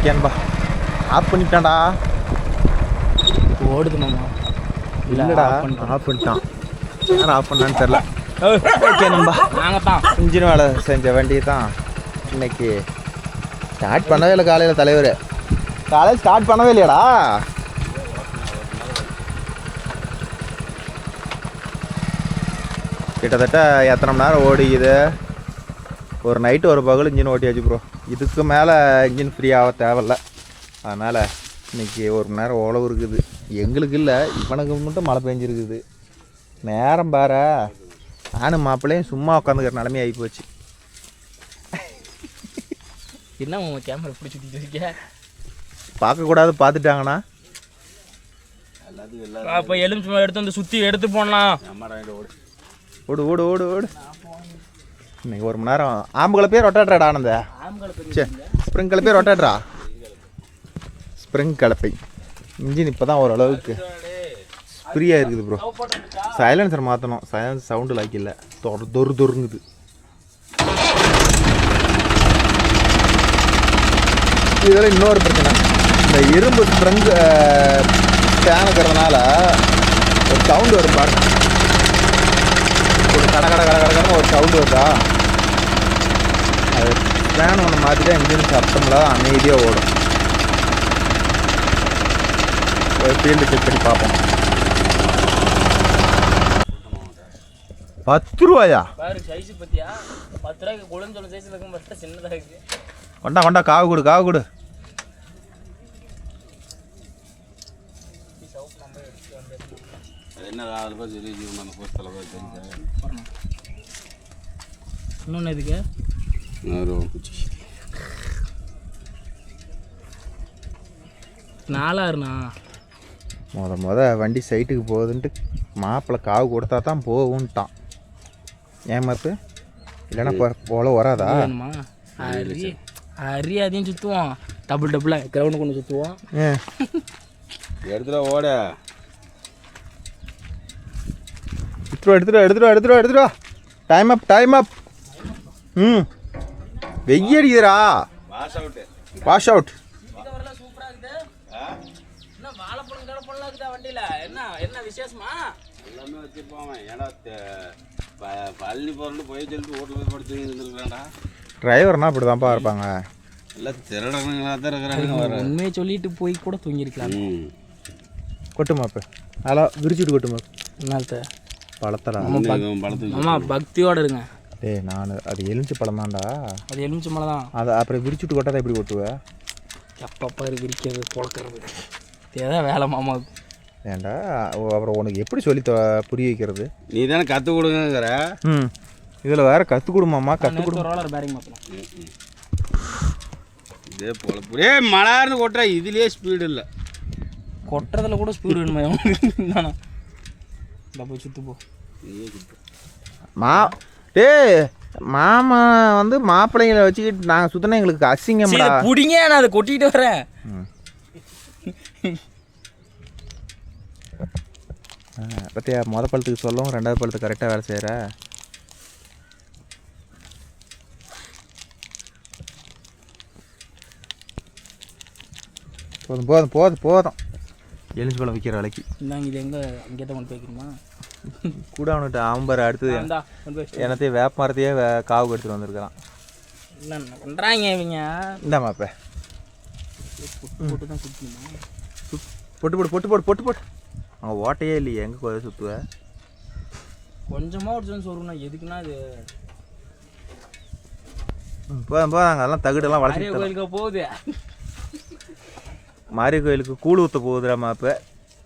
ஓகேன்பா. Of பண்ணிட்டான்டா. ஓடுது மாமா. இல்லைடா ஆஃப் பண்ணிட்டான். யாரும் ஆஃப் பண்ணான்னு தெரில. ஓகே நம்பா, நாங்கள் தான் இன்ஜின் வேலை செஞ்ச வண்டி தான் இன்னைக்கு ஸ்டார்ட் பண்ணவே இல்லை. காலையில் தலைவர் காலையில் ஸ்டார்ட் பண்ணவே இல்லையாடா. கிட்டத்தட்ட எத்தனை மணி நேரம் ஓடிக்குது. ஒரு நைட்டு ஒரு பகல் இன்ஜின் ஓட்டியாச்சு ப்ரோ. இதுக்கு மேலே இன்ஜின் ஃப்ரீ ஆக தேவையில்ல. அதனால் இன்றைக்கி ஒரு மணி நேரம் உழவு இருக்குது. எங்களுக்கு இல்லை, இவனுக்கு மட்டும் மழை பெஞ்சிருக்குது. நேரம் பாரு, நானும் மாப்பிள்ளையும் சும்மா உட்காந்துக்கிற நிலைமை ஆகி போச்சு. என்ன உங்கள் கேமரா பிடிச்சி இருக்கீங்க? பார்க்கக்கூடாது, பார்த்துட்டாங்கண்ணா. அப்போ எலுமிச்சை எடுத்து வந்து சுற்றி எடுத்து போடலாம். ஓடு ஓடு ஓடு ஓடு. இன்னைக்கு ஒரு மணி நேரம் ஆம்புகளை பேர் ரொட்டாட்ராடா ஆனந்த. சரி, ஸ்ப்ரிங் கலப்பை ரொட்டாட்ரா. ஸ்ப்ரிங் கலப்பை இன்ஜின் இப்போ தான் ஓரளவுக்கு ஃப்ரீயாக இருக்குது ப்ரோ. சைலன்சர் மாற்றணும். சைலன்சர் சவுண்டு லாக்கில்லை, தொருங்குது. இதில் இன்னொரு பிரச்சனை, இந்த இரும்பு ஸ்ப்ரிங் ஃபேன் இருக்கிறதுனால ஒரு சவுண்டு வரும் பாருங்க. ஒரு கடை கடை கடை கடைன்னு ஒரு சவுண்டு வருதா. அது ஃபேன் ஒன்று மாற்றிட்டா இன்ஜின் சத்தம்லாம் அமைதியாக ஓடும். ஃபீல்டு செக் பண்ணி பார்ப்போம். 10 ரூபாயா? கொண்டா கொண்டா, காவு கொடு காவு கொடு. இன்னொன்று இதுக்கு நாலாருண்ணா. முத வண்டி சைட்டுக்கு போகுதுன்ட்டு மாப்பிள்ளை காவு கொடுத்தா தான் போகும்ட்டான். ஏன் மாப்பு? இல்லைன்னா போல வராதா? அரி அதையும் சுற்றுவோம். டபுளாக கிரவுண்டு கொண்டு சுற்றுவோம். எடுத்துட ஓட. எடுத்துருவா. Time up. வெய்ய அடிக்குதுடா. Wash out. என்ன விசேஷமா? எல்லாமே வச்சுருப்பாங்க. ஏன்னா பழனி போகிறோன்னு போய் சொல்லிட்டு ஓட்டுல படுத்து இருந்துருக்காண்டா. டிரைவர்னா அப்படி தான்ப்பா இருப்பாங்க. எல்லாம் திருடனுங்களாக தான் இருக்கிறாங்க. உண்மையை சொல்லிட்டு போய் கூட தூங்கிருக்கலாம். கொட்டு மாப்பு அதெல்லாம் விரிச்சுட்டு கொட்டு மாப்பு. என்னத்த பழத்தடா. ஆமா, பக்தியோட இருங்க. டேய், நான் அது எலுமிச்சை பழம் தான்டா. அது எலுமிச்சை மலை தான். அதை அப்புறம் விரிச்சுட்டு கொட்டாத எப்படி கொட்டுவேன்? எப்பப்பா விரிக்கிறது பொழக்கிறது ஏதாவது வேலை மாமாவுக்கு. ஏன்டா அப்புறம் உனக்கு எப்படி சொல்லி புரிய வைக்கிறது? நீ தானே கற்றுக் கொடுங்கிற. இதில் வேறு கற்றுக் கொடுமாம்மா. கற்றுக் கொடு. ரோலர் பேரிங் மாற்றலாம். இதே போல புரிய மலார்னு கொட்டுற. இதுலேயே ஸ்பீடு இல்லை. கொட்டுறதுல கூட ஸ்பீடு வேணுமா? நானா போய் சுற்று போ. மாமா வந்து மாப்பிள்ளைங்களை வச்சுக்கிட்டு நாங்கள் சுற்றினா எங்களுக்கு அசிங்கம்டா. பிடிங்க, நான் அதை கொட்டிட்டு வரேன். பற்றியா மொதல் பழத்துக்கு சொல்லவும் 2வது பழத்துக்கு கரெக்டாக வேலை செய்கிற. போதும். எலுமிச்சு பழம் விற்கிற வேலைக்கு நாங்கள் இது எங்கே அங்கே தான் கொண்டு போய்க்கணுமா? கூட அவனுட்டு ஆம்பர் அடுத்தது என்னத்தையும் வேப்ப மரத்தையே காவு எடுத்துகிட்டு வந்திருக்கிறான். என்ன பண்ணுறாங்க இவங்க? இந்த மாப்ப போட்டு தான் சுற்றணுமா? பொட்டு அவன் ஓட்டையே இல்லையே, எங்கே சுற்றுவேன்? கொஞ்சமாக ஒரு சொல்லுங்கண்ணா. எதுக்குன்னா அது போதும் அதெல்லாம் தகுடெல்லாம் வளர்ச்சி கோயிலுக்கு போகுது. மாரிய கோயிலுக்கு கூழ் ஊற்ற போகுதுடா மாப்பு.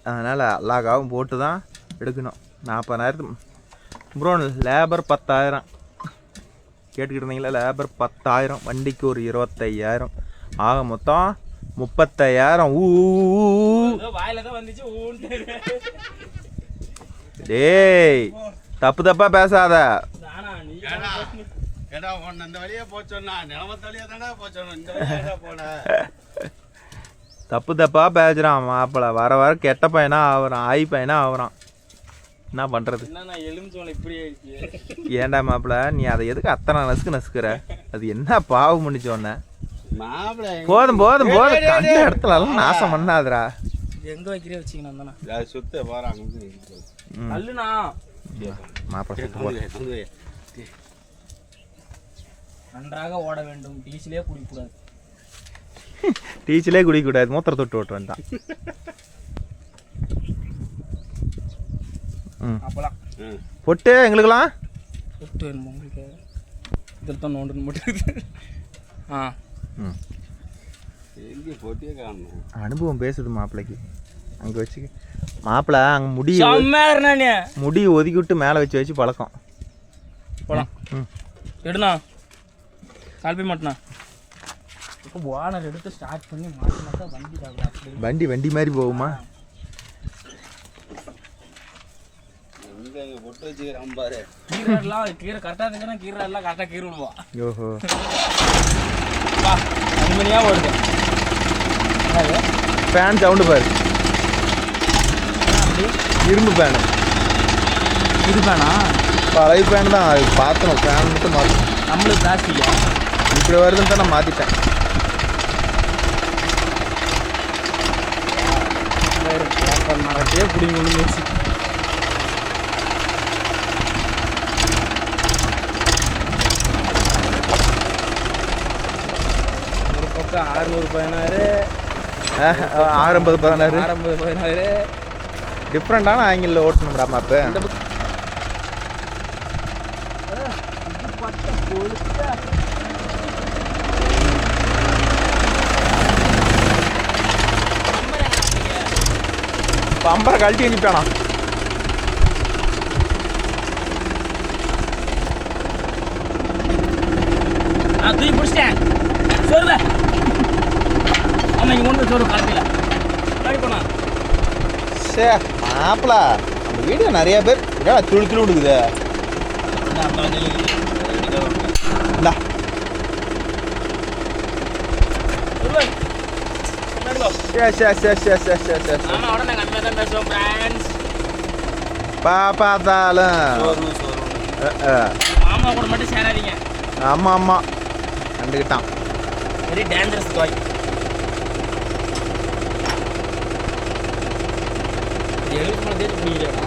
அதனால் எல்லா காவும் போட்டு தான் எடுக்கணும். 40,000 ப்ரோ. லேபர் 10,000 கேட்டுக்கிட்டு இருந்தீங்களா? லேபர் 10,000, வண்டிக்கு ஒரு 25,000, ஆக மொத்தம் 30,000. டேய், தப்பா பேசாத. தப்பா பேசுறான் மாப்பிள்ள. வர வர கெட்ட பையனா ஆகுறான், ஆய் பையனா ஆகுறான். என்ன பண்ணுறது? ஏன்டா மாப்பிள்ள, நீ அதை எதுக்கு அத்தனை நசுக்குற? அது என்ன பாவம் பண்ணிச்சோன்ன? மாப்பிள்ளை போதும் போதும் போதும் கண்ட இடத்துல எல்லாம் நாசம் பண்ணாதடா. எங்க வைக்கிறே வச்சுக்கணும் தானே அது சுத்த போறாங்க நல்லுண்ணா. மாப்பிள்ளை சுத்து போடு. நன்றாக ஓட வேண்டும், டீச்சிலே குடிக்கக்கூடாது. டீச்சிலே குடிக்கக்கூடாது, மூத்திர தொட்டு ஓட்டு வேண்டாம். அப்பலாம் பொட்டு எங்களுக்கெல்லாம் பொட்டு வேணுமா உங்களுக்கு? இதில் தான் நோண்டுன்னு மட்டும். ஆ எங்கே போட்டியே காணும். அனுபவம் பேசுது மாப்பிள்ளைக்கு. அங்கே வச்சுக்க மாப்பிள்ளை அங்கே முடி ஒதுக்கி விட்டு மேலே வச்சு வச்சு பழக்கம். போலாம் எடுண்ணா, கால் போய் மாட்டினா. இப்போ ஓனர் எடுத்து ஸ்டார்ட் பண்ணி மாட்டினா வண்டி தான் வண்டி மாதிரி போகுமா? பொட்டு வச்சுக்கிறான் பாரு. கீரை கரெக்டாக இருந்துச்சுன்னா கீரை எல்லாம் கரெக்டாக கீரை விடுவான். ஓஹோ வா அனுமதியாக ஓடுது. ஃபேன் சவுண்டு பாரு. இரும்பு ஃபேனு. இது ஃபேனா? பழைய ஃபேன் தான், அது பார்த்தணும். ஃபேன் மட்டும் மாற்றணும். நம்மளுக்கு பிளாஸ்டிக்கா இப்படி வருதுன்னு தான் நான் மாற்றிட்டேன். மரத்தையே பிடிங்க ஒன்று வச்சு. ஒரு பக்கம் 616, 650 16 டிஃப்ரெண்டான ஆங்கிளில் ஓட்டணும்டா மாப்பு. பம்பரை கழட்டி அனுப்பிட்டானா? நான் தூக்கி பிடிச்சிட்டேன். சொல்லுங்க. ஆமாம், இங்கே ஒன்று சொல்லு கலப்பில் காடி போனா. சே மாப்பிளா, அந்த வீடியோ நிறைய பேர் துளி துளி விடுக்குது. இந்தா பார்த்தாலும் மாமா கூட மட்டும் சேராதீங்க. ஆமாம் ஆமாம் கண்டுக்கிட்டான். வெரி டேஞ்சரஸ் பாய். எழுத்து மேலே தேடி பிடிக்கலையா?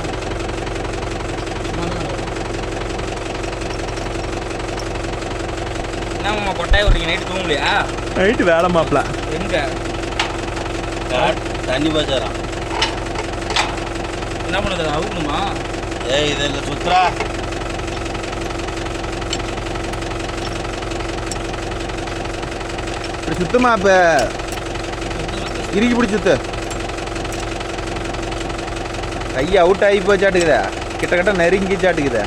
என்ன மாமா கொட்டாய் விட்றீங்க? நைட்டு தூங்கலையா? நைட்டு வேலை மாப்பிள. எங்க தண்ணி பச்சாராம். என்ன பண்ணுறது? அவுக்கணுமா? ஏய் இதில் சுத்துறா. இப்படி சுத்தமா இப்போ இறுக்கி பிடிச்சி சுத்து. கையை அவுட் ஆகி போச்சாட்டுக்குதே, கிட்ட நெருங்கிச்சாட்டுக்குதே.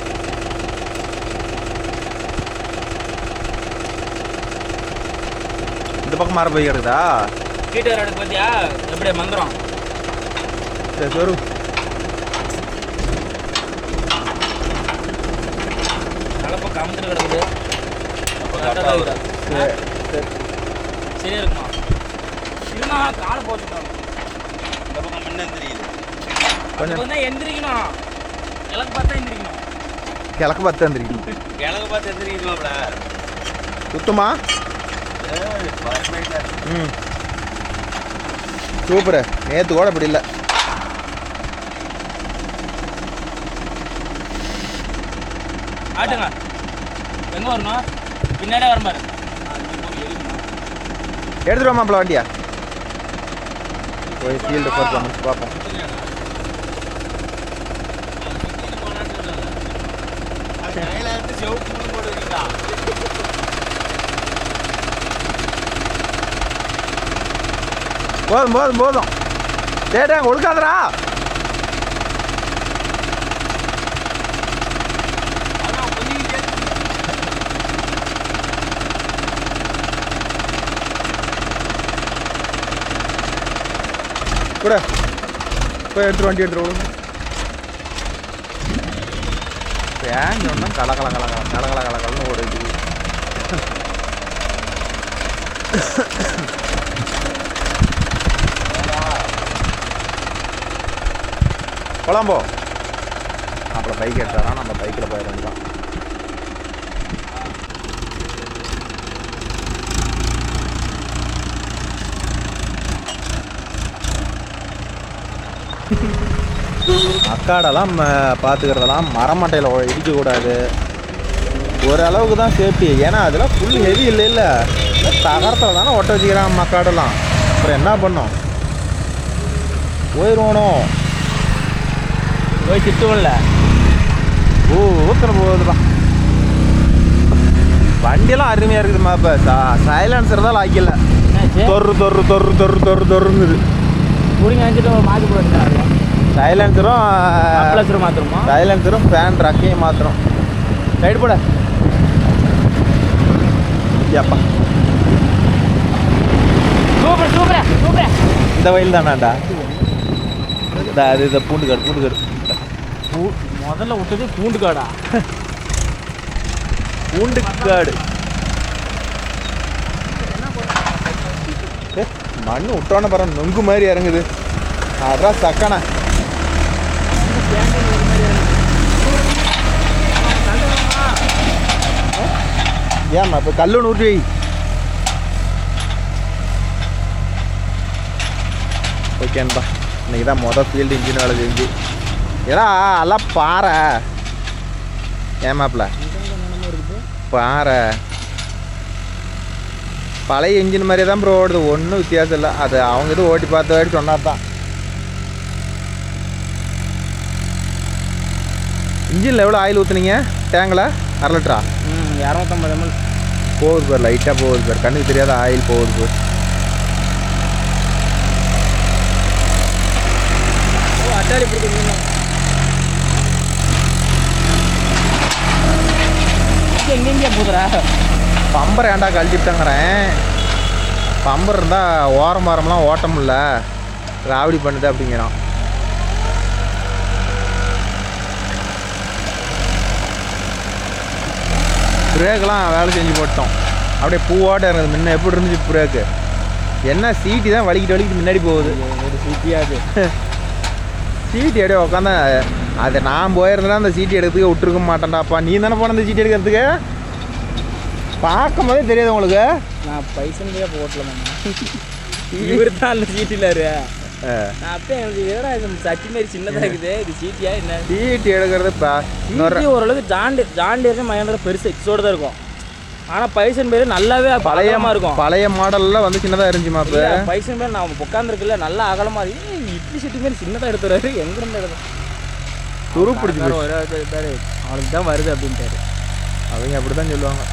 இந்த பக்கம் மாற போய் கிடக்குதா? வீட்டு வர இடத்துக்கு பார்த்தியா எப்படியா மந்திரம்? சரி சொரு. கலப்பை கமுத்துட்டு கிடக்குது. சரியா இருக்குமா? இல்லைண்ணா காலை போச்சுட்டோம். இந்த பக்கம் முன்ன தெரியுது. கொஞ்சம் தான் எந்திரிக்கணும். கிழக்கு பார்த்தா எந்திரிக்கணும். கிழக்கு பார்த்து வந்துருக்கீங்க. கிழக்கு பார்த்து எந்திரிக்கணும்ல. சுத்தமா? ம் சூப்பரு. நேற்று கூட இப்படி இல்லை. ஆட்டுங்க. எங்கே வரணும்? பின்னாடியே வர மாதிரி எடுத்துட்டு மாப்பிள வண்டியா. போய் ஃபீல்டு பர்ஃபார்மன்ஸ் பார்ப்போம். போதும் போதும் போதும். டேட்டா கொடுக்காதரா. கூட போய் எடுத்துட்டு வண்டி எடுத்துட்டு ஃபேன் சொன்னால் கலகலன்னு ஓடுது. கொழம்போ அப்புறம் பைக் எடுத்தாரா, நம்ம பைக்கில் போயிட வேண்டியதான். அக்காடெல்லாம் பார்த்துக்கிறதெல்லாம் மரமட்டையில் இடிக்கக்கூடாது. ஓரளவுக்கு தான் சேஃப்டி. ஏன்னா அதெல்லாம் ஃபுல் ஹெவி இல்லை தகரத்தில் தானே ஒட்ட வச்சுக்கிறான் மக்காடெல்லாம். அப்புறம் என்ன பண்ணோம், போயிடுவோம். போய் திட்டுவோம்ல. ஊத்துற போகுதுப்பா. வண்டியெல்லாம் அருமையாக இருக்குதுமா. இப்போ சைலன்சர் தான் ஆக்கல. தொருங்குது. குடிங்க அஞ்சுட்டு மாற்றி போடுங்க. சைலன்சரும் மாத்திரமா? சைலன்சரும் ஃபேன் ரக்கையும் மாத்திரம். சைடு போட அப்பா. சூப்பர். இந்த வயல் தானாண்டா. அது இதை பூண்டுக்காடு. முதல்ல விட்டது பூண்டுக்காடா. பூண்டுக்காடு மண்ணு விட்டோன்னு பாரு, நொங்கு மாதிரி இறங்குது. அதான் சக்கனை. ஏம்மா இப்போ கல்லு ஊற்றி வை. ஓகேன்பா. இன்னைக்கு தான் ஃபீல்டு இன்ஜின் வேலை செஞ்சு. ஏடா எல்லாம் பாறை. ஏமாப்பில் பாறை பழைய இன்ஜின் மாதிரியே தான் ப்ரோ ஓடுது. ஒன்றும் வித்தியாசம் இல்லை. அது அவங்க இது ஓட்டி பார்த்து வாடி சொன்னார் தான். இன்ஜினில் எவ்வளோ ஆயில் ஊற்றுனீங்க டேங்கில்? 1/2 லிட்டரா? 250 ml போகுது பார். லைட்டாக போகுது பார். கண்ணுக்கு தெரியாத ஆயில் போகுது பார். அட்டாளி பிடிக்கும். எங்கெங்கே போதுரா? பம்பரை ஏன்டா கழட்டிவிட்டாங்கிறேன். பம்பர் இருந்தால் ஓரம்லாம் ஓட்ட முடியல, ராவடி பண்ணுது அப்படிங்கிறான். பிரேக்கெலாம் வேலை செஞ்சு போட்டோம். அப்படியே பூவாட்ட இருந்தது. முன்ன எப்படி இருந்துச்சு பிரேக்கு? என்ன சீட்டி தான் வலிக்கிட்டு முன்னாடி போகுது. ஒரு சீட்டியாது. சீட்டி அப்படியே உட்காந்தா அது நான் போயிருந்தேன்னா அந்த சீட்டி எடுக்கிறதுக்கு விட்டுருக்க மாட்டேன்டாப்பா. நீ தானே போன அந்த சீட்டி எடுக்கிறதுக்கு? பார்க்கும் போதே தெரியாது உங்களுக்கு. நான் பைசன்லேயே போட்டல. இவர் தான் அந்த சீட்டிலாரு. நான் அப்போ எனக்கு வேற இது சட்டி மாதிரி சின்னதாக இருக்குது. இது சீட்டியா என்ன? சீட்டி எடுக்கிறது சீட்டி ஓரளவுக்கு ஜாண்டியர் மகேந்திர பெருசு எக்ஸோடு தான் இருக்கும். ஆனால் பைசன் பேர் நல்லாவே பழையமாக இருக்கும். பழைய மாடலில் வந்து சின்னதாக இருந்துச்சுமா? இப்போ பைசன் பேர் நான் உட்காந்துருக்குல்ல நல்லா அகலமாக இருக்கு. இட்லி சட்டி மாதிரி சின்னதாக எடுத்துறாரு. எங்கேருந்து எடுத்து துரு பிடிச்சி அவளுக்கு தான் வருது அப்படின்ட்டாரு. அவங்க அப்படி தான் சொல்லுவாங்க.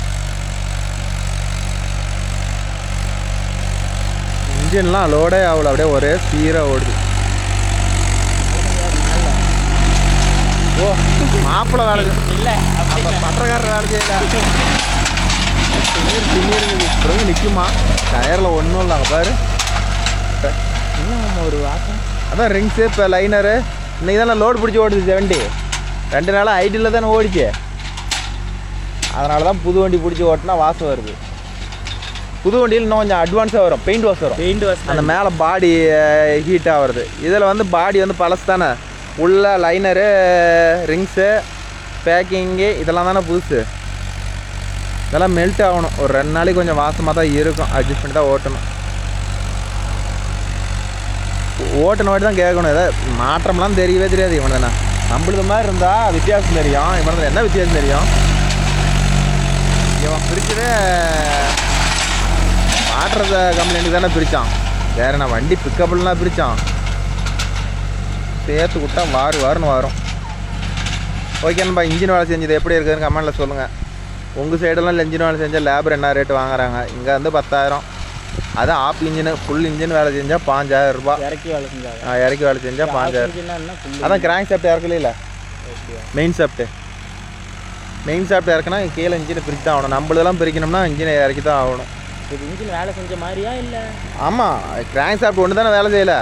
இன்ஜின்லாம் லோடே ஆகல, அப்படியே ஒரே சீராக ஓடுது. ஓ மாப்பிள்ளை வேலை இல்லை, பத்திரக்காரர் வேலை செய்யல. பிறகு நிற்குமா? டயரில் ஒன்றும் இல்லைங்க பாரு. இன்னும் ஒரு வாசம். அதான் ரிங்ஸு இப்போ லைனரு. இன்றைக்கி தானே லோடு பிடிச்சி ஓடுது வண்டி. 2 நாளாக ஐடியில் தானே ஓடிச்சு. அதனால தான் புது வண்டி பிடிச்சி ஓட்டினா வாசம் வருது. புது வண்டியில் இன்னும் கொஞ்சம் அட்வான்ஸாக வரும். பெயிண்ட் வாஷ் அந்த மேலே பாடி ஹீட்டாக வருது. இதில் வந்து பாடி வந்து பழசு தானே. உள்ள லைனரு, ரிங்ஸு, பேக்கிங்கு இதெல்லாம் தானே புதுசு. இதெல்லாம் மெல்ட் ஆகணும். ஒரு 2 நாளைக்கு கொஞ்சம் வாசமாக தான் இருக்கும். அட்ஜஸ்ட் பண்ணி தான் ஓட்டணும். ஓட்டின வாட்டி தான் கேட்கணும். ஏதாவது மாற்றம்லாம் தெரியவே தெரியாது. இவன் தானே நம்மளுது மாதிரி இருந்தால் வித்தியாசம் தெரியும். இவன் என்ன வித்தியாசம் தெரியும்? இவன் பிரிச்சதே மாட்டுறத கம்ப்ளைண்ட்டு தானே பிரித்தான். வேறு நான் வண்டி பிக்கப்லாம் பிரித்தான். சேர்த்து விட்டா வாருன்னு வரும். ஓகேன்பா. இன்ஜின் வேலை செஞ்சது எப்படி இருக்குதுன்னு கமெண்டில் சொல்லுங்கள். உங்கள் சைடெல்லாம் இல்லை இன்ஜின் வேலை செஞ்சால் லேபர் என்ன ரேட்டு வாங்குறாங்க? இங்கே வந்து 10,000. அது ஆப் இன்ஜினு. ஃபுல் இன்ஜின் வேலை செஞ்சால் 5,000 ரூபா. இறக்கி வேலை செஞ்சாங்க. இறக்கி வேலை செஞ்சால் 5,000. அதான் கிராங்க் சாப்ட் இறக்கல. மெயின் சாப்ட் இறக்குனா கீழே இன்ஜினை பிரித்து தான் ஆகணும். நம்மளதெல்லாம் பிரிக்கணும்னா இன்ஜினை இறக்கி தான் ஆகணும். இது இன்ஜின் வேலை செஞ்ச மாதிரியா இல்லை? ஆமாம். கிராங்க் சாப்ட் ஒன்று தானே வேலை செய்யலை.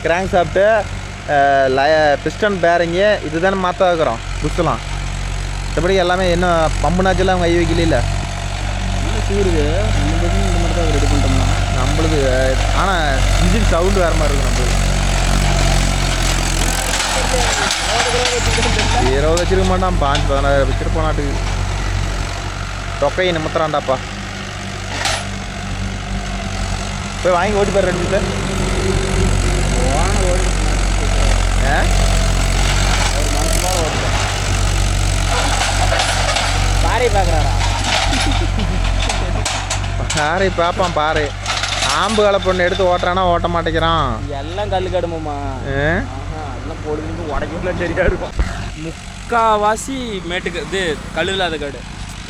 கிராங்க் சாப்ட்டு பிஸ்டன் பேரிங்கு இது தானே மாற்ற வைக்கிறோம். புஷ்லாம் மற்றபடி எல்லாமே என்ன பம்பு நாச்செல்லாம் அவங்க கை வைக்கல. சூருது இந்த மட்டும் தான் ரெடி பண்ணிட்டோம்னா நம்மளுக்கு. ஆனால் இன்ஜின் சவுண்டு வேறு மாதிரி இருக்கும். நம்மளுக்கு 20 வச்சிருக்க மாட்டான். 5-16 வச்சிருப்போம். நாட்டுக்கு தொக்கையை நிமித்துறான்டாப்பா. போய் வாங்கி ஓட்டி போய் 2 சார். ஒரு மனசுலாம் ஓட்டுறேன். பாறை பார்க்குறாரா? பாறை பார்ப்பான் பாறை. ஆம்பு கலப்பொண்ணு எடுத்து ஓட்டுறானா ஓட்ட மாட்டேங்கிறான். எல்லாம் கல் கடுமாம்மா. எல்லாம் பொழுதுக்கு உடைக்கலாம் சரியாக இருக்கும். முக்கால்வாசி மேட்டுக்கு இது கல் இல்லாத காடு.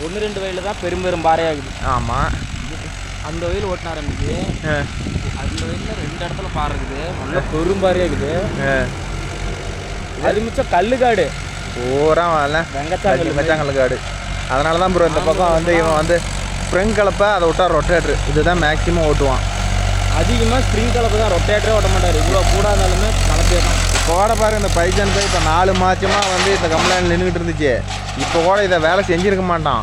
1-2 வயலில் தான் பெரும் பாறையாகுது. ஆமாம். அந்த வயல் ஓட்டின ஆரம்பிச்சு அந்த வயலில் 2 இடத்துல பாறை இருக்குது. நல்லா பெரும் பாறையாகுது. அது மிச்சம் கல் காடு பூரா வெங்கச்சாங்கல் காடு. அதனால தான் ப்ரோ இந்த பக்கம் வந்து இவன் வந்து ஸ்ப்ரிங் கலப்பை அதை விட்டா ரொட்டேட்ரு இதுதான் மேக்ஸிமம் ஓட்டுவான். அதிகமாக ஸ்ப்ரிங் கலப்பை தான், ரொட்டேட்டரே ஓட்ட மாட்டார். இவ்வளோ கூட இருந்தாலுமே கலப்பே தான். இப்போ கூட பாரு இந்த பைஜன் போய் இப்போ 4 மாதமாக வந்து இந்த கம்ப்ளைண்ட் நின்றுக்கிட்டு இருந்துச்சு. இப்போ கூட இதை வேலை செஞ்சுருக்க மாட்டான்.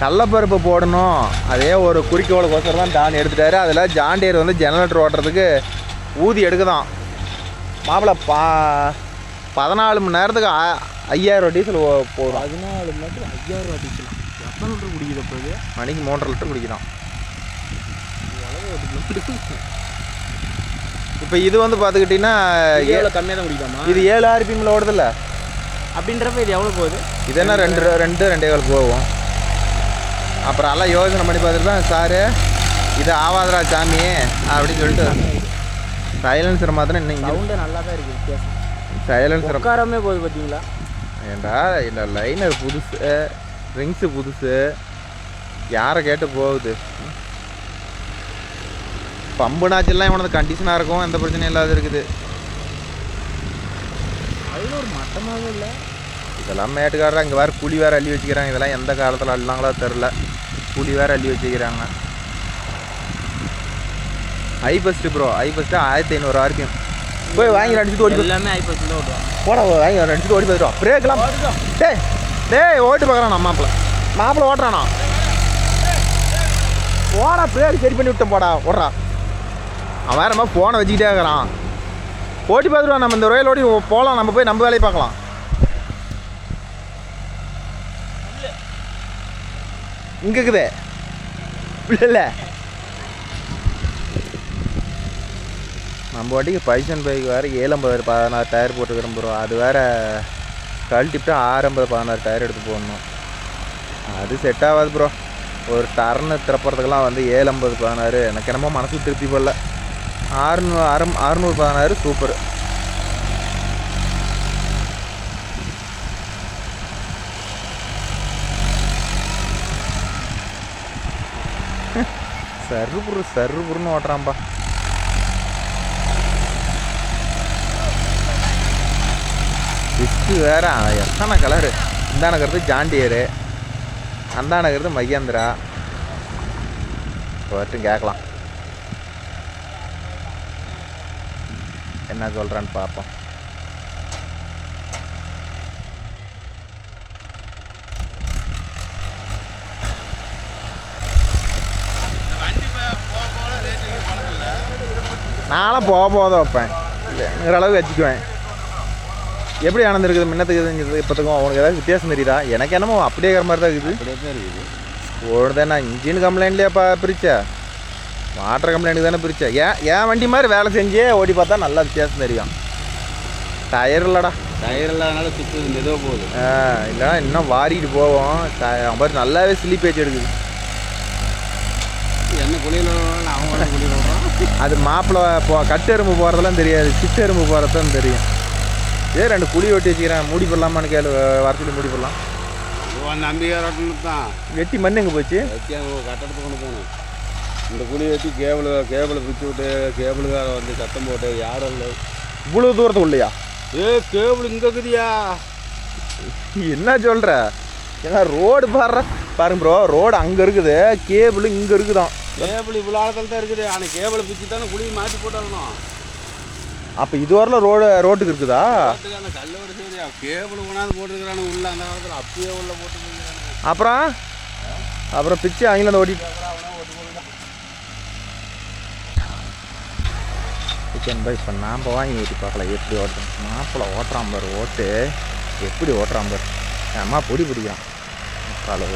கடலப்பருப்பு போடணும் அதே ஒரு குறிக்கோளுக்கோசரம் தான் டான் எடுத்துட்டாரு. அதில் ஜாண்டியர் வந்து ஜெனரேட்டர் ஓட்டுறதுக்கு ஊதி எடுக்குதான். மாப்பிள்ளை 14 மணி நேரத்துக்கு 5000 டீசல் போடும். 14 மணி நேரத்துக்கு 5000 டீசல் எத்தனை லிட்டர் குடிக்குது? அப்போ இது மணிக்கு 3.5 லிட்டர் குடிக்கிறான். இப்போ இது வந்து பார்த்துக்கிட்டிங்கன்னா எவ்வளோ கம்மியாக தான் குடிக்காமா? இது 7 RPM ஓடுதில்ல அப்படின்றப்ப இது எவ்வளோ போகுது? இது என்ன 2.5 போகும். அப்புறம் எல்லாம் யோசனை பண்ணி பார்த்துட்டு தான் சாரு இது ஆவாதரா சாமி அப்படின்னு சொல்லிட்டு சைலன்சர் மாத்திரம் இன்னும் சவுண்டு நல்லா தான் இருக்குது. வித்தியாசம் சைலன்சர் உட்காரமே போகுது பார்த்தீங்களா? ஏண்டா இந்த லைனர் புதுசு, ரிங்ஸு புதுசு, யாரை கேட்டு போகுது. பம்பு நாச்செல்லாம் இவனது கண்டிஷனாக இருக்கும், எந்த பிரச்சனையும் இல்லாத இருக்குது. அதில் ஒரு மட்டமாகவே இல்லை. இதெல்லாம் மேட்டுக்காரர் அங்கே வேறு புளி வேறு அள்ளி வச்சுக்கிறாங்க. இதெல்லாம் எந்த காலத்தில் அள்ளாங்களோ தெரில. புளி வேறு அள்ளி வச்சுக்கிறாங்க. ஐ ஃபஸ்ட்டு ப்ரோ, ஐ ஃபஸ்ட்டு 1500 RPM. போய் வாங்கி அடிச்சுட்டு ஓடி எல்லாமே ஐ ஃபஸ்ட்டு தான் ஓட்டுவான். போட வாங்கி அடிச்சுட்டு ஓடி போயிடுவோம். பிரேக்கெலாம் டேய் ஓட்டு பார்க்குறான் மாப்பிள்ளை ஓட்டுறானா போடா. பிரேக் சரி பண்ணி விட்டேன் போடா ஓடுறா. அவன் வேறு மாதிரி ஃபோனை வச்சுக்கிட்டே இருக்கிறான். ஓட்டி பார்த்துருவான். நம்ம இந்த ரயில் ஓடி போகலாம். நம்ம போய் நம்ம வேலையை பார்க்கலாம். இங்கே இருக்குதே இல்லை நம்ம வாட்டிக்கு பைசன் பைக் வேறு 750-16 டயர் போட்டுக்கிறோம் ப்ரோ. அது வேறு கழட்டிவிட்டு 650-16 டயர் எடுத்து போடணும். அது செட் ஆகாது ப்ரோ. ஒரு டர்னு திறப்புறதுக்கெல்லாம் வந்து 750-16 எனக்கு என்னமோ மனசு திருப்தி போடல. 600-16 சூப்பர். சர்ருன்னு ஓட்டுறான்பா. டிஸ்க்கு வேற எத்தனை கலரு. இந்தானக்கிறது ஜாண்டியரு, அந்தானக்கிறது மகேந்திரா. வட்டும் கேட்கலாம் என்ன சொல்கிறான்னு பார்ப்போம். நானும் போக வைப்பேன் இல்லைங்கிற அளவுக்கு வச்சுக்குவேன். எப்படி ஆனந்திருக்குது முன்னத்துக்குதுங்கிறது இப்போத்துக்கும் அவனுக்கு ஏதாவது வித்தியாசம் தெரியுதா? எனக்கு என்னமோ அப்படியே இருக்கிற மாதிரி தான் இருக்குது. ஓடுதானே இன்ஜின் கம்ப்ளைண்ட்லேயே பிரிச்சா, வாட்டர் கம்ப்ளைண்ட்டுக்கு தானே பிரிச்சா. ஏன் வண்டி மாதிரி வேலை செஞ்சே ஓடி பார்த்தா நல்லா வித்தியாசம் தெரியும். டயர் இல்லைடா, டயர் இல்லாதனால சுற்றுது மெதுவாக போகுது. இல்லைனா இன்னும் வாரிட்டு போவோம். மாதிரி நல்லாவே ஸ்லீப்பேஜ் எடுக்குது. என்ன குளியில் அவங்க குளியில் விடுறான். அது மாப்பிள்ளை கட்டெரும்பு போகிறதெல்லாம் தெரியாது, சிட்டெரும்பு போகிறதான் தெரியும். 2 குழி வெட்டி வச்சுக்கிறேன். மூடி போடலாமான்னு கேளு. வரத்துல மூடி போடலாம். நம்பிக்கை ரொட்டணும் தான். வெட்டி மண் எங்கே போச்சு? வெட்டி அங்கே கட்டடத்துக்கு கொண்டு போகணும். இந்த குழி வெட்டி கேபிளை பிடிச்சி விட்டு கேபிளுக்கார வந்து சத்தம் போட்டு யாரும் இல்லை. இவ்வளோ தூரத்துக்கு இல்லையா? கேபிள் இங்கே இருக்குதியா? என்ன சொல்கிற? ஏன்னா ரோடு பாருங்க ப்ரோ, ரோடு அங்கே இருக்குது, கேபிள் இங்கே இருக்குதான். கேபிள் இவ்வளோ ஆழத்தில் தான் இருக்குது. ஆனால் கேபிளை பிடிச்சி தானே குழியை மாற்றி போட்டாகணும். அப்போ இது வரலாம் ரோட்டுக்கு இருக்குதா? அந்த கல்லோட சரியா கேபிள் கொண்டாந்து போட்டுருக்குறானு உள்ள அந்த காலத்தில் அப்பயே உள்ள போட்டுருக்காங்க. அப்புறம் பிச்சு அவங்கள ஓட்டி சிக்கன் பை. இப்போ நாம் வாங்கி ஓட்டி பார்க்கலாம் எப்படி ஓட்டுறோம். மாப்பிள்ளை ஓட்டுறான் பாரு, ஓட்டு எப்படி ஓட்டுறான் பாரு. அம்மா பொடி பிடிக்கிறான் காலை.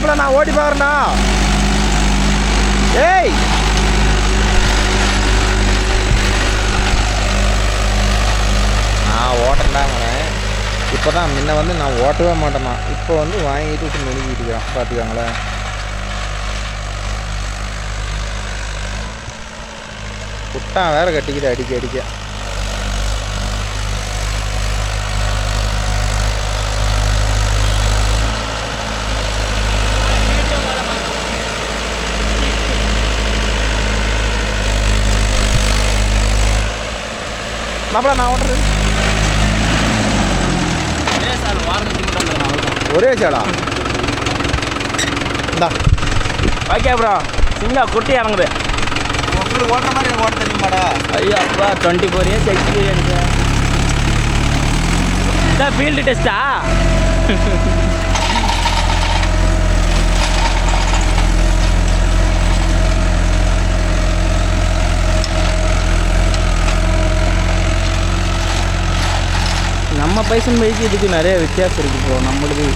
மாப்பிள்ள நான் ஓட்டி பாக்குறேன்டா. ஏய் நான் ஓட்டுறேன்டாங்க. இப்போ தான் முன்ன வந்து நான் ஓட்டவே மாட்டேன்னா, இப்போ வந்து வாங்கிட்டு விட்டு நெருங்கிட்டு இருக்கிறான் பார்த்துக்காங்களேன். குட்டான் வேற கட்டிக்கிட்டு அடிக்க அடிக்க. மாப்பிள நான் ஓட்டுறது ஒரே சாடா இந்தா. ஓகே ப்ரோ, சிங்கா குட்டி இறங்குது. உங்களுக்கு ஓட்டுற மாதிரி எனக்கு ஓட்ட தெரியுமாடா? ஐயோ அப்பா, 24 இயர்ஸ் எக்ஸ்பீரியன்ஸு. இதான் ஃபீல்டு டெஸ்ட்டா? நம்ம பைசன் பைக்கு இதுக்கு நிறைய வித்தியாசம் இருக்குது ப்ரோ. நம்மளுக்கு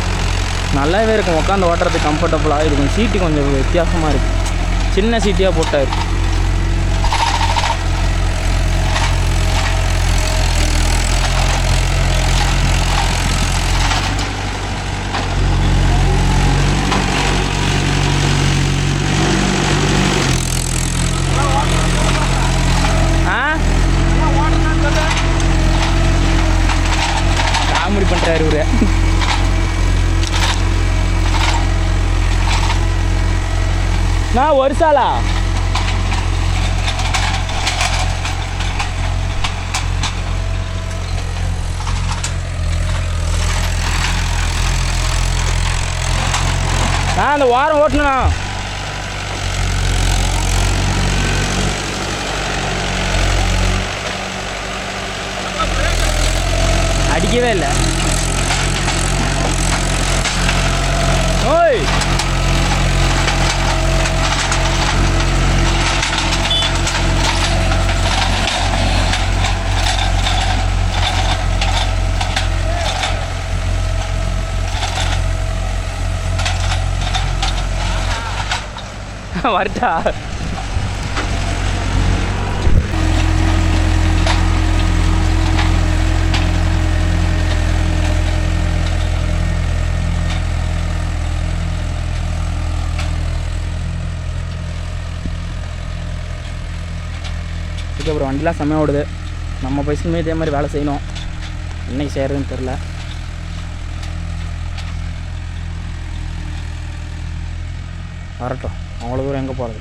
நல்லாவே இருக்கும், உட்காந்து ஓட்டுறதுக்கு கம்ஃபர்டபுளாக இருக்கும். சீட்டு கொஞ்சம் வித்தியாசமாக இருக்குது, சின்ன சீட்டியாக போட்டால் இருக்குது. காமெடி பண்ணுறாரு இவரு. நான் ஒரு சாலா நான் அந்த வாரம் ஓட்டணுண்ணா. அடிக்கவே இல்லை. ஓய் வரட்டா? அப்புறம் வண்டிலாம் செம்மையாக ஓடுது. நம்ம பைசனுமே இதே மாதிரி வேலை செய்யணும். என்னைக்கு செய்கிறதுன்னு தெரில. வரட்டும், அவ்வளோ தூரம் எங்கே போகிறது?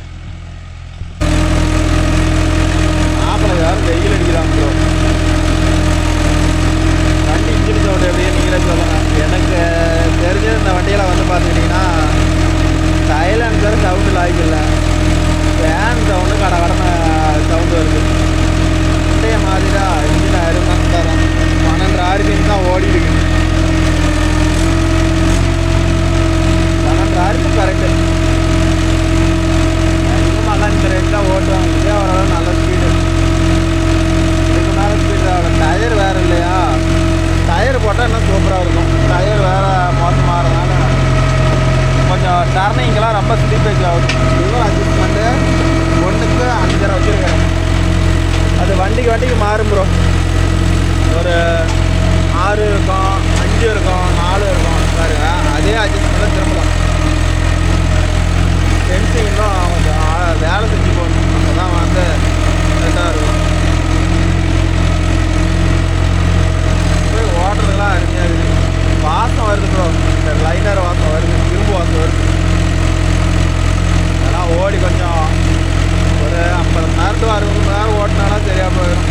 மாப்பிள்ளை யாரும் வெயில் அடிக்கிறாங்க ப்ரோ. வண்டி இன்ஜின் சவுண்டு எப்படியே நீங்களே சொல்லலாம். எனக்கு தெரிஞ்சது இந்த வண்டியில் வந்து பார்த்துக்கிட்டிங்கன்னா சைலன்சர் சவுண்டு லாய்க்கில்ல, ஃபேன் சவுண்டு கடை கடனை சவுண்டு வருது. இதே மாதிரி தான் இன்ஜின் அருமை தரம் 12 RPM தான் ஓடி இருக்கு. 12 RPM கரெக்டு. இன்னும் இந்த ரேட் தான் ஓட்டுவாங்க. இதே ஓரளவு நல்ல ஸ்பீடு. இதுக்கு மேலே ஸ்பீடு ஆகல. டயர் வேறு இல்லையா, டயர் போட்டால் இன்னும் சூப்பராக இருக்கும். டயர் வேறு மோசமாகறதுனால கொஞ்சம் டர்னிங்கெலாம் ரொம்ப ஸ்லீப்பேஜ் ஆகுது. இதுவும் அட்ஜஸ்ட்மெண்ட்டு 1க்கு 5.5 வச்சுருக்கேன். அது வண்டிக்கு மாறும் ப்ரோ. ஒரு 6 இருக்கும், 5 இருக்கும், 4 இருக்கும் பாருங்க. அதே அட்ஜஸ்ட்மெண்ட்டில் திரும்பலாம். சென்சிங் இன்னும் கொஞ்சம் வேலை செஞ்சு போகணும். அப்போ தான் வந்து கரெக்டாக இருக்கும். போய் ஓட்டுறதுலாம் அருமையாக இருக்குது. வாசம் வருது ப்ரோ, இந்த லைனர் வாசம் வருது, இரும்பு வாசம் வருது. அதெல்லாம் ஓடி கொஞ்சம் ஒரு 50 மணி நேரம் to 60 மணி நேரம் ஓட்டினானா சரியாக போயிடும்.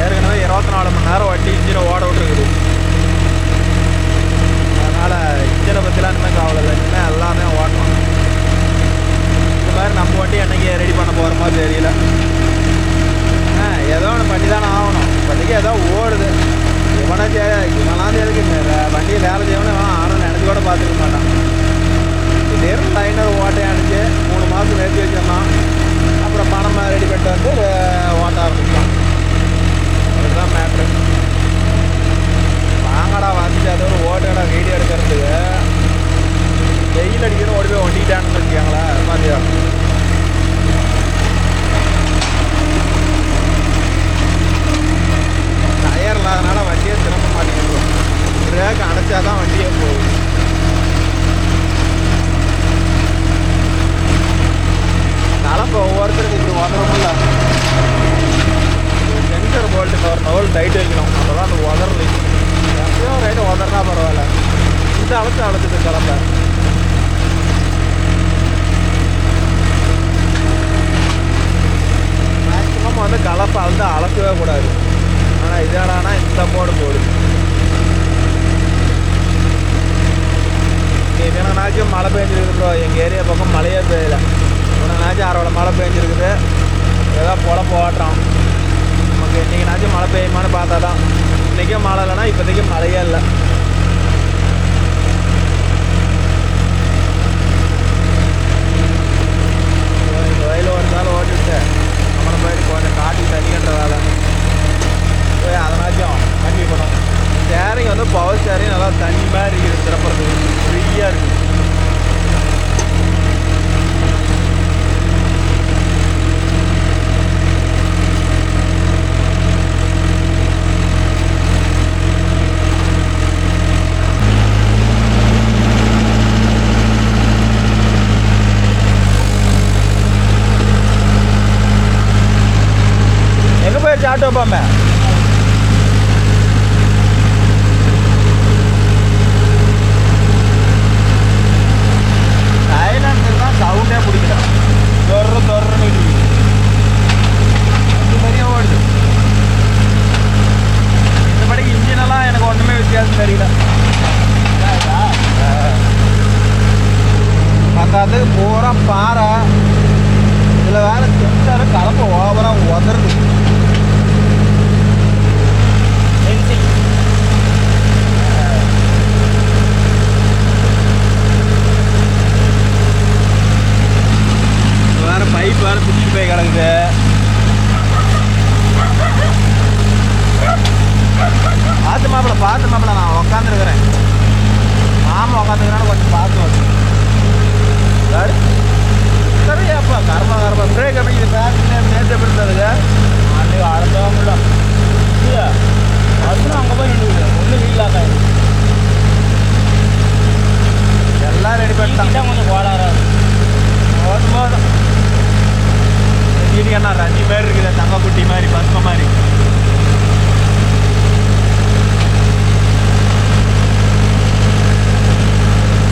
ஏற்கனவே 24 மணி நேரம் வண்டி இன்ஜினை ஓட விட்டுருக்குது. அதனால் இன்ஜினை பற்றிலாம் இனிமேல் கவலை இல்லை. இனிமேல் எல்லாமே ஓட்டணும். இந்த மாதிரி நம்ம வண்டி என்னைக்கு ரெடி பண்ண போகிற மாதிரி தெரியல. ஏதோ ஒன்று பண்ணி தானே ஆகணும். இப்போதைக்கு ஏதோ ஓடுது. இவனாம் எதுக்கு வண்டியை வேலை செய்யணும்னு ஆனால் நினச்சி கூட பார்த்துக்க மாட்டான். திடீர்னு லைனர் ஓட்டை அனுப்பிச்சு 3 மாதம் நிறுத்தி வச்சோம்னா அப்புறம் பணம் ரெடி பண்ணிட்டு வந்து ஓட்ட ஆரம்பிக்கலாம். அதுதான் மேட்ரு. வாங்கடா வந்துச்சு, அது ஒரு ஓட்டுக்கடா வீடியோ எடுக்கிறதுக்கு வச்சாதான் வண்டியே போகுது. கலப்பை ஒவ்வொருத்தருக்கு இப்படி உதறமில்ல. சென்சர் போல்ட்டுக்கு ஒரு நோல் டைட் வைக்கணும். அப்போ தான் அந்த உதறது எப்படியோ ரைட்டு உதறனா பரவாயில்ல. இந்த அழைச்சிட்டு கலப்பை மேக்ஸிமம் வந்து கலப்பை வந்து அளக்கவே கூடாது. ஆனால் இதடானா இந்த போடு போடுது. என்னன்னாச்சும் மழை பெஞ்சிருக்குது ப்ரோ. எங்கள் ஏரியா பக்கம் மழையே பெய்யலை. உனக்குனாச்சும் அரோட மழை பெஞ்சிருக்குது. ஏதோ பொழப்பு ஓட்டுறோம். நமக்கு இன்றைக்கினாச்சும் மழை பெய்யுமான்னு பார்த்தா தான். இன்றைக்கே மழை இல்லைன்னா இப்போதைக்கு மழையே இல்லை. வயலில் ஒரு நாள் ஓட்டிவிட்டு நம்மளை போயிட்டு கொஞ்சம் காட்டி தண்ணி கட்டுற வேலை போய் அதனாச்சும் வண்டி போனோம். ஸ்டேரிங் வந்து பவர் ஸ்டேரிங் நல்லா தண்ணி மாதிரி இருக்குது. திறப்புறதுக்கு ஃப்ரீயாக இருக்குது. எங்கே போயிடுச்சு ஆட்டோ பாம்பே? சைலன்ஸர் தான் சவுண்டே பிடிக்கிறான். தொர்றன்னு இது மாதிரியே ஓடுது. இந்தபடிக்கு இன்ஜினெல்லாம் எனக்கு ஒன்றுமே வித்தியாசம் தெரியல. பத்தாது பூரா பாறை. இதில் வேறு சென்சாரு கலப்பை ஓவராக உதருது. வேறு பைப் வேறு பிடிச்சிட்டு போய் கிடக்குது. பார்த்து மாப்பிள்ள நான் உக்காந்துருக்கிறேன். மாமா உக்காந்துருக்கிறேன்னு கொஞ்சம் பார்த்து வந்து சரியாப்பா. கர்மா பிரேக் அப்படிங்கிற பேக் நேற்று எப்படி இருந்ததுங்க? அன்றைக்கி அறுந்தவங்கள இல்லையா? அதுவும் அங்கே போய் நின்றுக்குது. ஒன்றும் வீலாக்கா எல்லாம் ரெடி பண்ணிட்டான். கொஞ்சம் கோளாறாது. போதும் வீட்டுக்கு என்ன ரஞ்சி மாதிரி இருக்குது. தங்கக்குட்டி மாதிரி பஸ்ம மாதிரி.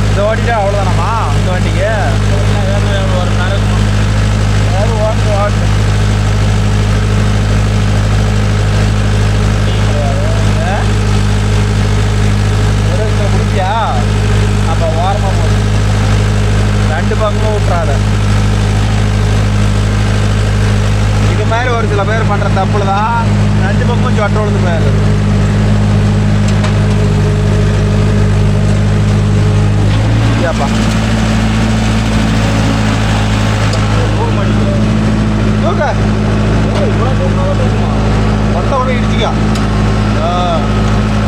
இந்த ஓட்டிட்டா அவ்வளோதானம்மா இந்த வண்டிக்கு? ஒரு நேரம் ஓட்டு முடிச்சியா? அப்போ ஓரமாக போடு. ரெண்டு பக்கமும் விட்டுறாத. இது மாதிரி ஒரு சில பேர் பண்ணுற தப்புல தான் ரெண்டு பக்கமும் சொட்டை விழுந்து போயிடுது. ஏப்பா மொத்த ஒன்று இடிச்சிக்கா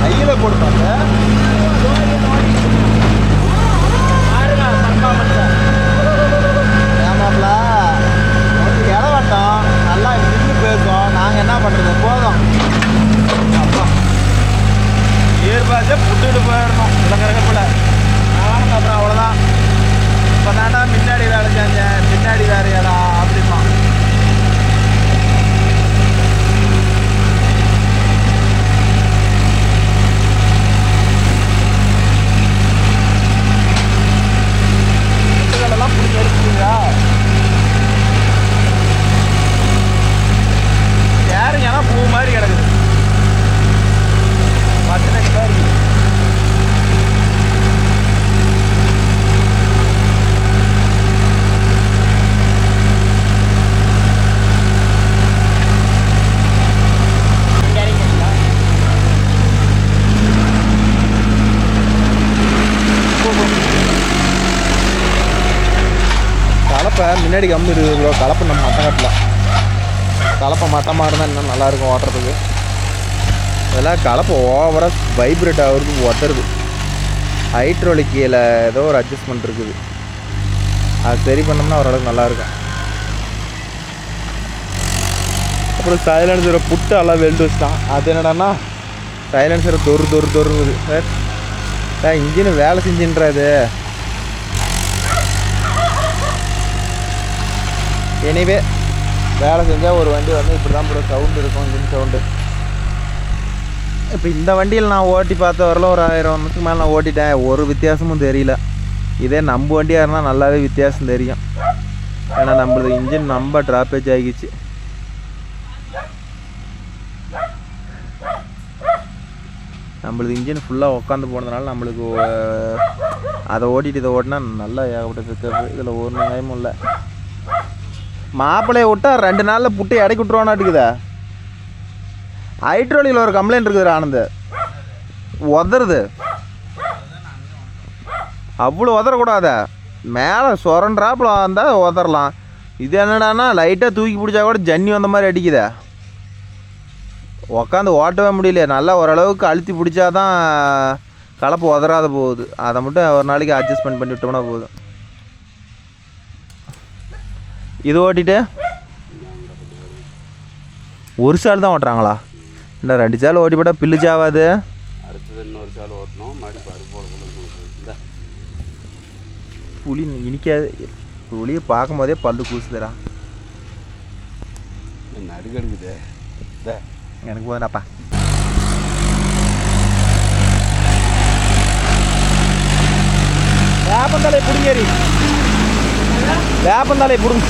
கையில் போடுப்பாங்க. ஏமாப்பில கொஞ்சம் இடம் வட்டம் நல்லா நின்று பேசும். நாங்கள் என்ன பண்ணுறது? போதும் அப்பா ஏற்பாச்சே புட்டுட்டு போயிடணும் இளங்கரகப்பில். நானும் அப்புறம் அவ்வளோதான். இப்போ தாண்டா முன்னாடி வேலை செஞ்சேன், பின்னாடி வேறையாடா அப்படிமா. புட்டுகளெல்லாம் பிடிச்சி எடுத்துட்டீங்களா? யாரும் ஏன்னா பூ மாதிரி கிடக்குது. பத்து லட்சம் ரூபாய் இருக்குது. கலப்பை முன்னாடி கம்மி இருக்குது ப்ரோ. கலப்பை நம்ம மட்டம் கட்டலாம். கலப்பை மட்டமாக இருந்தால் இன்னும் நல்லாயிருக்கும் ஓட்டுறதுக்கு. இதெல்லாம் கலப்பை ஓவராக வைப்ரேட் ஆகிறதுக்கு ஒட்டுறது. ஹைட்ரோலிக்கியில் ஏதோ ஒரு அட்ஜஸ்ட்மெண்ட் இருக்குது. அது சரி பண்ணோம்னா ஓரளவுக்கு நல்லாயிருக்கும். அப்புறம் சைலன்சரை புட்டு எல்லாம் வெல்டு வச்சுட்டான். அது என்னடான்னா சைலன்சரை தொருங்குது சார். இன்ஜின் வேலை செஞ்சுன்றது. எனிவே வேலை செஞ்சால் ஒரு வண்டி வந்து இப்படி தான் போட சவுண்டு இருக்கும், இன்ஜின் சவுண்டு. இப்போ இந்த வண்டியில் நான் ஓட்டி பார்த்த வரல ஒரு 1000 வருஷத்துக்கு மேலே நான் ஓட்டிட்டேன், ஒரு வித்தியாசமும் தெரியல. இதே நம்ம வண்டியாக இருந்தால் நல்லாவே வித்தியாசம் தெரியும். ஏன்னா நம்மளது இன்ஜின் ரொம்ப ட்ராப்பேஜ் ஆகிடுச்சு. நம்மளது இன்ஜின் ஃபுல்லாக உட்காந்து போனதுனால நம்மளுக்கு அதை ஓட்டிட்டு இதை ஓட்டினா நல்லா ஏகப்பட்ட இதில் ஒரு நியாயமும் இல்லை. மாப்பிள்ளையை விட்டா 2 நாளில் புட்டு இறக்கி விட்ருவானாட்டுக்குதா. ஹைட்ரோலிக்கில் ஒரு கம்ப்ளைண்ட் இருக்குது ஆனந்த், உதறுது. அவ்வளோ உதறக்கூடாத, மேலே சொரன்றாப்புல வந்தால் உதறலாம். இது என்னடானா லைட்டாக தூக்கி பிடிச்சா கூட ஜன்னி வந்த மாதிரி அடிக்குதா. உக்காந்து ஓட்டவே முடியல. நல்லா ஓரளவுக்கு அழுத்தி பிடிச்சாதான் கலப்பு உதறாத போகுது. அதை மட்டும் ஒரு நாளைக்கு அட்ஜஸ்ட்மெண்ட் பண்ணி விட்டோம்னா போதும். இது ஓட்டிட்டு ஒரு சால் தான் ஓட்டுறாங்களா? இல்லை 2 சால் ஓட்டி போட்டால் பில்லு சாவாது. அடுத்தது இன்னொரு சால் ஓட்டணும். புளி இனிக்காது. புளியை பார்க்கும் போதே பல்லு கூசுதுடா. நடுக்கெடுக்குது எனக்கு போதுனாப்பா. வேப்பந்தலை பிடிங்கேரி, வேப்பந்தலை பிடுங்க.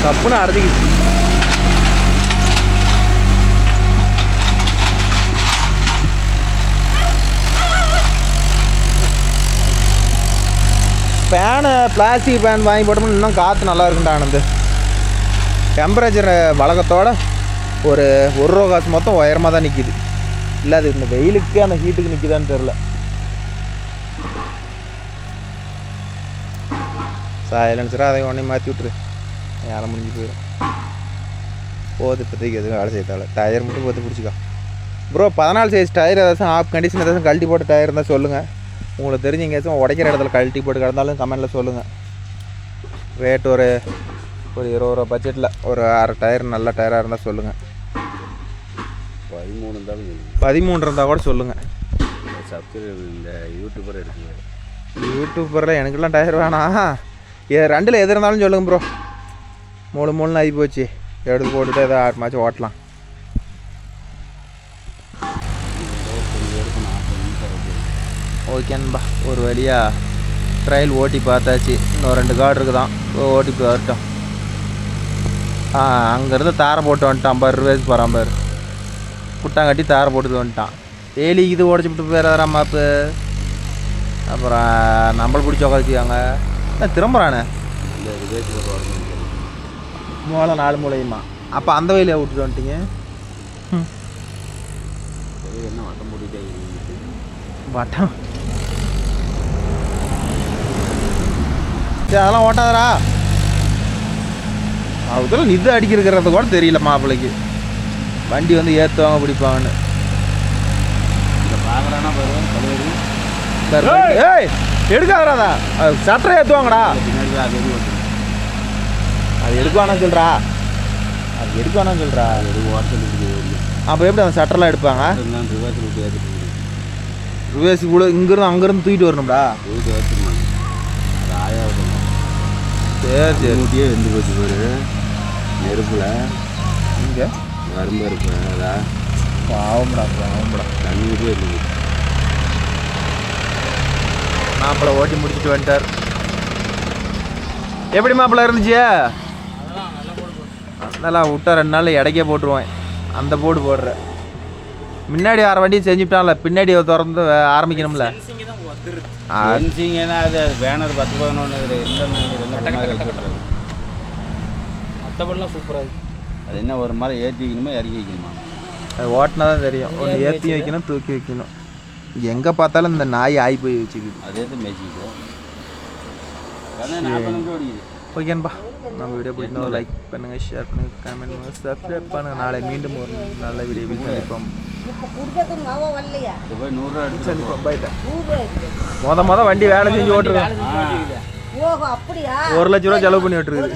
தப்புன்னு அடைச்சிக்கிச்சு. ஃபேனு பிளாஸ்டிக் ஃபேன் வாங்கி போட்டோம்னா இன்னும் காற்று நல்லா இருக்குண்டா ஆனந்து. டெம்பரேச்சர் வழக்கத்தோட ஒரு ரூபா காசு மொத்தம் உயரமாக தான் நிற்கிது. இல்லை அது இந்த வெயிலுக்கு அந்த ஹீட்டுக்கு நிற்கிதான்னு தெரில. சைலன்ஸராக அதை உடனே மாற்றி விட்ரு, யாரை முடிஞ்சு போயிடும். போது இப்போதைக்கு எதுவும் வேலை செய்யத்தால டயர் மட்டும் போட்டு பிடிச்சிக்கோ ப்ரோ. 14 சைஸ் டயர் ஏதாச்சும் ஆஃப் கண்டிஷன் ஏதாச்சும் கழட்டி போட்ட டயர் இருந்தால் சொல்லுங்கள். உங்களுக்கு தெரிஞ்சு எங்கேயாச்சும் உடைக்கிற இடத்துல கழட்டி போட்டு கிடந்தாலும் கமெண்டில் சொல்லுங்கள். ரேட் ஒரு 20 ரூபா பட்ஜெட்டில் ஒரு 6 டயர் நல்ல டயராக இருந்தால் சொல்லுங்கள். 13 இருந்தாலும் 13 இருந்தால் கூட சொல்லுங்கள். சப்ஸ்கிரைபர் இந்த யூடியூபர் எடுக்குங்க. யூடியூபரில் எனக்குலாம் டயர் வேணாம், 2ல் எது இருந்தாலும் சொல்லுங்கள் ப்ரோ. 3 ஆகி போச்சு, எடுத்து போட்டுட்டு ஏதோ 6 மாதம் ஓட்டலாம். ஓகேன்பா, ஒரு வழியாக ட்ரையல் ஓட்டி பார்த்தாச்சு. இன்னும் 2 கார்டு இருக்குதான், ஓட்டி வரட்டும். அங்கேருந்து தாரை போட்டு வந்துட்டான். 50 ரூபாய்க்கு போகிறான் பாரு, குட்டாங்கட்டி தாரை போட்டு வந்துட்டான். டெய்லி இது உடச்சி விட்டு போயிடாரா மாப்பு. அப்புறம் நம்மளை பிடிச்சி உக்காச்சிக்காங்க. திரும்புறானே மூளை 4 மூலையுமா. அப்போ அந்த வயலில் விட்டுட்டு வந்துட்டீங்க. என்ன வட்டம் போட்டுட்டே வட்டம் சரி, அதெல்லாம் ஓட்டாதரா. அதுக்குள்ள நிது அடிக்கிறது கூட தெரியல மாப்பிள்ளைக்கு. வண்டி வந்து ஏற்றுவாங்க பிடிப்பாங்கன்னு. பார்க்குறானா ஏய் எடுக்காதராதா, சட்டரை ஏற்றுவாங்கடா. அது எடுக்குவானு சொல்கிறா, அது எடுக்குவானு சொல்கிறா. அப்போ எப்படி அந்த சட்டரெலாம் எடுப்பாங்க? ரிவேர்ஸ் இவ்வளோ இங்கேருந்து அங்கேருந்து தூக்கிட்டு வரணும்டா. சரி சரி, ஊட்டியே வெந்து போச்சு பாரு நெருப்பில். இங்கே வரும்பு இருப்பேன் அதான் பாவம்டா பாவம்டா. தண்ணி ஊட்டியே இருந்து மாப்பிள்ளை ஓட்டி முடிச்சுட்டு வந்துட்டார். எப்படி மாப்பிள்ளை இருந்துச்சு? நல்லா விட்டா 2 நாள் இடைக்கே போட்டுருவேன். அந்த போர்டு போடுற முன்னாடி 6 வண்டியும் செஞ்சுட்டான்ல, பின்னாடி திறந்து ஆரம்பிக்கணும்ல. அது பேனர் 10-11 மற்றபடிலாம் சூப்பராக இருக்குது. அது என்ன ஒரு மாதிரி ஏற்றி வைக்கணுமா இறக்கி வைக்கணுமா? அது ஓட்டினா தான் தெரியும். ஒன்று ஏற்றி வைக்கணும், தூக்கி வைக்கணும். எங்கே பார்த்தாலும் இந்த நாய் ஆகி போய் வச்சுக்குது. அதே தான் மேய்ச்சிக்கிட்டோம். 40 நிமிஷம் ஓடிக்குது. ஓகேன்பா, நம்ம வீடியோ பிடிச்சினா லைக் பண்ணுங்கள், ஷேர் பண்ணுங்கள், கமெண்ட் பண்ணுங்கள், சப்ஸ்கிரைப் பண்ணுங்கள். நாளை மீண்டும் ஒரு நல்ல வீடியோவில் சந்திப்போம். போய் 100 ரூபா எடுத்து சந்திப்போம். போயிட்டேன் மொதல் வண்டி வேலை செஞ்சு ஓட்டுருக்கேன். 1 லட்ச ரூபா செலவு பண்ணி ஓட்டுருக்குது.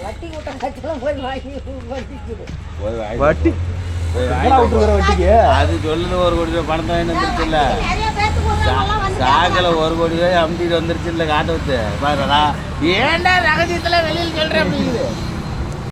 வட்டி கூட்டம் கட்டலாம் போய் வாங்கி வட்டிக்குது. போய் வாங்கி வட்டி போய் எங்கடா விட்டுருக்குற வட்டிக்கு அது சொல்லுது 1 கோடி ரூபாய் பணத்தை வாங்கி வந்துருச்சுல்ல நிறைய பேத்துக்கு எல்லாம் வந்து சாக்கில் 1 கோடி ரூபாய் அமுத்திட்டு வந்துருச்சு இல்லை காட்ட வச்சு பாருடா ஏன்டா ரகசியத்தில் வெளியில் சொல்கிறேன் அப்படிங்குது